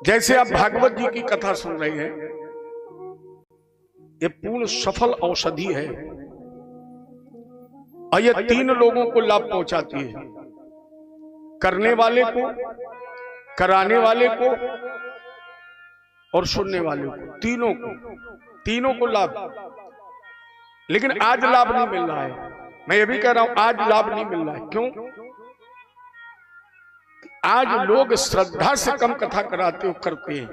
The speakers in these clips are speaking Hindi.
जैसे आप भागवत जी की कथा सुन रहे हैं, ये पूर्ण सफल औषधि है और ये 3 लोगों को लाभ पहुंचाती है, करने वाले को, कराने वाले को और सुनने वाले को, तीनों को लाभ। लेकिन आज लाभ नहीं मिल रहा है। मैं ये भी कह रहा हूं आज लाभ नहीं मिल रहा है। क्यों? आज लोग श्रद्धा से कम कथा करते हैं।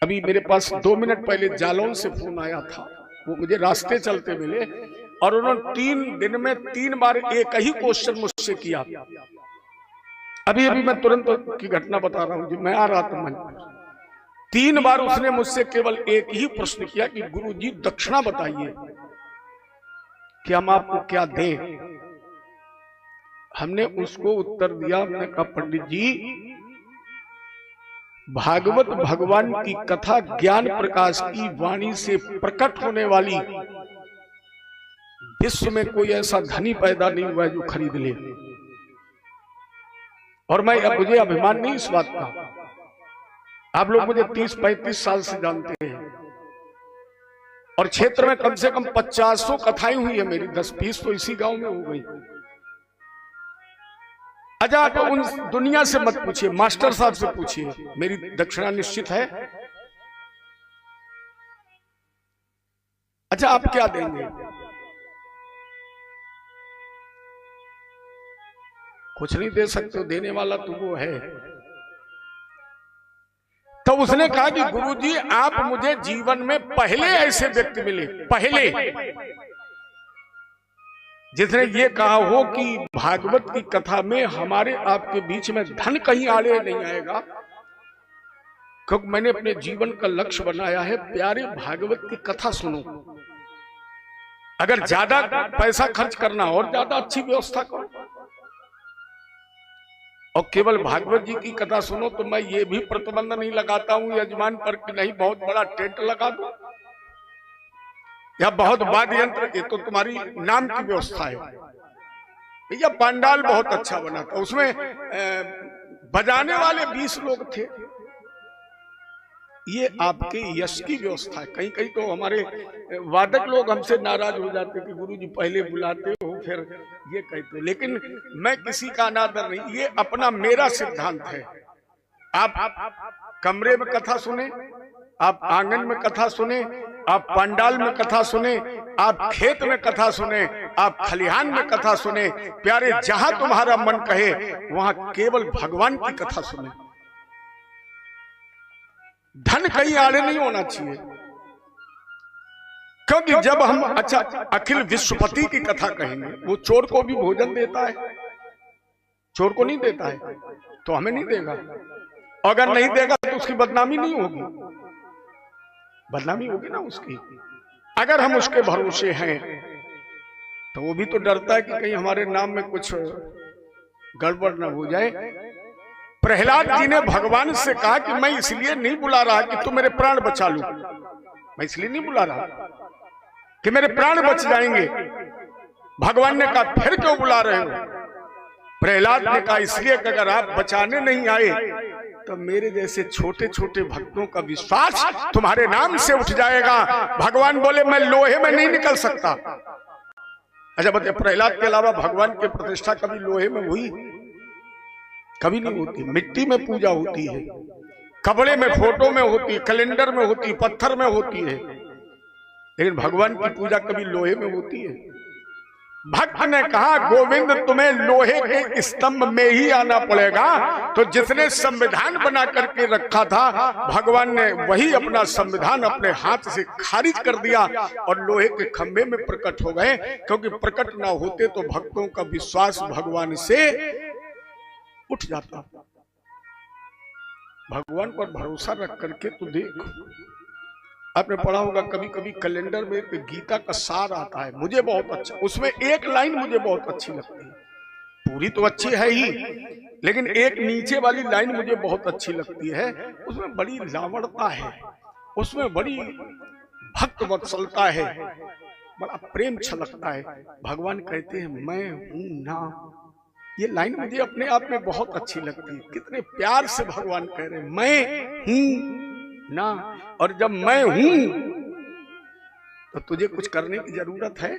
अभी मेरे पास 2 मिनट पहले जालौन से फोन आया था, वो मुझे रास्ते चलते मिले और उन्होंने 3 दिन में 3 बार एक ही क्वेश्चन मुझसे किया। अभी मैं तुरंत की घटना बता रहा हूं, जो मैं आ रहा था मंच पर, 3 बार उसने मुझसे केवल एक ही प्रश्न किया कि गुरुजी दक्षिणा बताइए कि हम आपको क्या दें। हमने उसको उत्तर दिया, हमने कहा पंडित जी, भागवत भगवान की कथा ज्ञान प्रकाश की वाणी से प्रकट होने वाली, विश्व में कोई ऐसा धनी पैदा नहीं हुआ है जो खरीद ले। और मुझे अभिमान नहीं इस बात का। आप लोग मुझे 30-35 साल से जानते हैं और क्षेत्र में कम से कम 50 कथाएं हुई है मेरी, 10-20 तो इसी गांव में हो गई। अच्छा, आप उन दुनिया से मत पूछिए, मास्टर साहब से पूछिए, मेरी दक्षिणा निश्चित है। अच्छा, आप क्या देंगे? कुछ नहीं दे सकते हो, देने वाला तो वो है। तो उसने कहा कि गुरुजी आप मुझे जीवन में पहले ऐसे व्यक्ति मिले, पहले जिसने ये कहा हो कि भागवत की कथा में हमारे आपके बीच में धन कहीं आड़े नहीं आएगा, क्योंकि मैंने अपने जीवन का लक्ष्य बनाया है प्यारे भागवत की कथा सुनो। अगर ज्यादा पैसा खर्च करना और ज्यादा अच्छी व्यवस्था करो और केवल भागवत जी की कथा सुनो, तो मैं ये भी प्रतिबंध नहीं लगाता हूं यजमान पर कि नहीं बहुत बड़ा टेंट लगा दो या बहुत वाद्य यंत्र, ये तो तुम्हारी नाम की व्यवस्था है। भैया पंडाल बहुत अच्छा बना था, उसमें बजाने वाले 20 लोग थे। ये आपके यश की व्यवस्था है। कहीं कहीं तो हमारे वादक लोग हमसे नाराज हो जाते कि गुरुजी पहले बुलाते हो फिर ये कहते, लेकिन मैं किसी का अनादर नहीं, ये अपना मेरा सिद्धांत है। आप कमरे में कथा सुने, आप आंगन में कथा सुने, आप पंडाल में कथा सुने, आप खेत में कथा सुने, आप खलिहान में कथा सुने, प्यारे जहां तुम्हारा मन कहे वहां केवल भगवान की कथा सुने। धन कहीं आड़े नहीं होना चाहिए, क्योंकि जब हम अच्छा अखिल विश्वपति की कथा कहेंगे, वो चोर को भी भोजन देता है, चोर को नहीं देता है तो हमें नहीं देगा। अगर नहीं देगा तो उसकी बदनामी नहीं होगी, बदनामी होगी ना उसकी। अगर हम उसके भरोसे हैं तो वो भी तो डरता है कि कहीं हमारे नाम में कुछ गड़बड़ न हो जाए। प्रहलाद जी ने भगवान से कहा कि मैं इसलिए नहीं बुला रहा कि तू मेरे प्राण बचा लू, मैं इसलिए नहीं बुला रहा कि मेरे प्राण बच जाएंगे। भगवान ने कहा फिर क्यों बुला रहे हो? प्रहलाद ने कहा इसलिए कि अगर आप बचाने नहीं आए तो मेरे जैसे छोटे छोटे भक्तों का विश्वास तुम्हारे नाम से उठ जाएगा। भगवान बोले मैं लोहे में नहीं निकल सकता। अच्छा बताइए, प्रहलाद के अलावा भगवान की प्रतिष्ठा कभी लोहे में हुई? कभी नहीं होती। मिट्टी में पूजा होती है, कपड़े में, फोटो में होती है, कैलेंडर में होती है, पत्थर में होती है, लेकिन भगवान की पूजा कभी लोहे में होती है? भक्त ने कहा गोविंद तुम्हें लोहे के स्तंभ में ही आना पड़ेगा। तो जिसने संविधान बना करके रखा था, भगवान ने वही अपना संविधान अपने हाथ से खारिज कर दिया और लोहे के खंभे में प्रकट हो गए, क्योंकि प्रकट ना होते तो भक्तों का विश्वास भगवान से उठ जाता। भगवान पर भरोसा रख करके तो देख। आपने पढ़ा होगा कभी कभी कैलेंडर में गीता का सार आता है, मुझे बहुत अच्छा, उसमें एक लाइन मुझे बहुत अच्छी लगती है, पूरी तो अच्छी है ही, लेकिन एक नीचे वाली लाइन मुझे बहुत अच्छी लगती है। उसमें बड़ी लावणता है, उसमें बड़ी भक्त वत्सलता है, बड़ा प्रेम छलकता है। भगवान कहते हैं मैं हूं नाम ये लाइन मुझे अपने आप में बहुत अच्छी लगती है। कितने प्यार से भगवान कह रहे हैं मैं हूं ना, और जब मैं हूं तो तुझे कुछ करने की जरूरत है?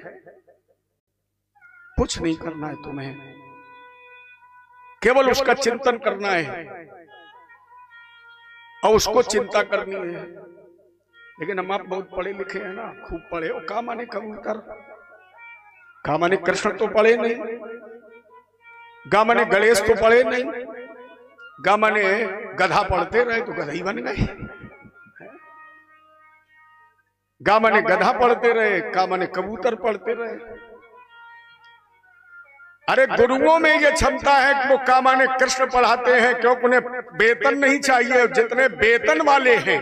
कुछ नहीं करना है तुम्हें, केवल उसका चिंतन करना है और उसको चिंता करनी है। लेकिन हम आप बहुत पढ़े लिखे हैं ना, खूब पढ़े हो। का माने कबूतर, का माने कृष्ण तो पढ़े नहीं, गा माने गणेश तो पढ़े नहीं, गा माने गधा पढ़ते रहे तो गधा ही बन गए, गा माने गधा पढ़ते रहे, का माने कबूतर पढ़ते रहे। अरे गुरुओं में ये क्षमता है कि वो का माने कृष्ण पढ़ाते हैं, क्योंकि उन्हें वेतन नहीं चाहिए। जितने वेतन वाले हैं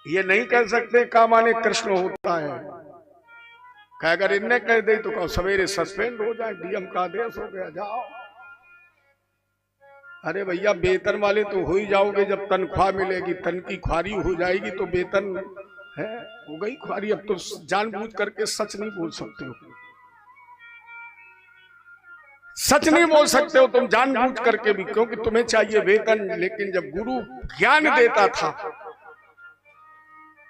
ये नहीं कह सकते का माने कृष्ण होता है। अगर इनने कह दे तो सवेरे सस्पेंड हो जाए, डीएम का आदेश हो गया जाओ। अरे भैया वेतन वाले तो हो ही जाओगे जब तनख्वाह मिलेगी। तन की ख्वारी हो जाएगी तो वेतन है, हो गई ख्वारी। अब तो जानबूझ करके सच नहीं बोल सकते हो, सच नहीं बोल सकते हो तुम जानबूझ करके भी, क्योंकि तुम्हें चाहिए वेतन। लेकिन जब गुरु ज्ञान देता था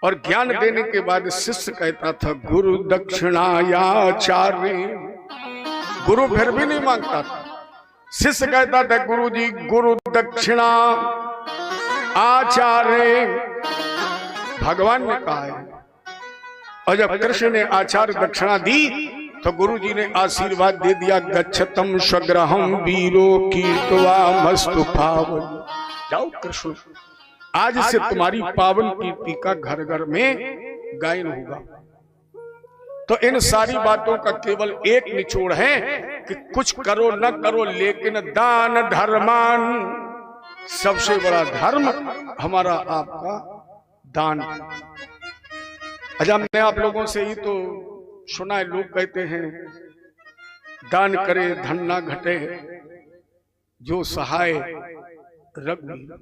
और ज्ञान देने के बाद शिष्य कहता था गुरु दक्षिणायाचार्य, गुरु फिर भी नहीं मांगता था। शिष्य कहता था गुरु जी गुरु दक्षिणा आचार्य, भगवान ने कहा है। और जब कृष्ण ने आचार्य दक्षिणा दी तो गुरु जी ने आशीर्वाद दे दिया गच्छतम स्वग्रहम वीरो कीर्तवा मस्तु पावन। जाओ कृष्ण, आज से तुम्हारी पावन कीर्ति का घर घर में गायन होगा। तो इन सारी बातों का केवल एक निचोड़ है कि कुछ करो न करो, लेकिन दान धर्मान, सबसे बड़ा धर्म हमारा आपका दान। अच्छा, हमने आप लोगों से ही तो सुना है, लोग कहते हैं दान करे धन ना घटे, जो सहाय रघुवीर।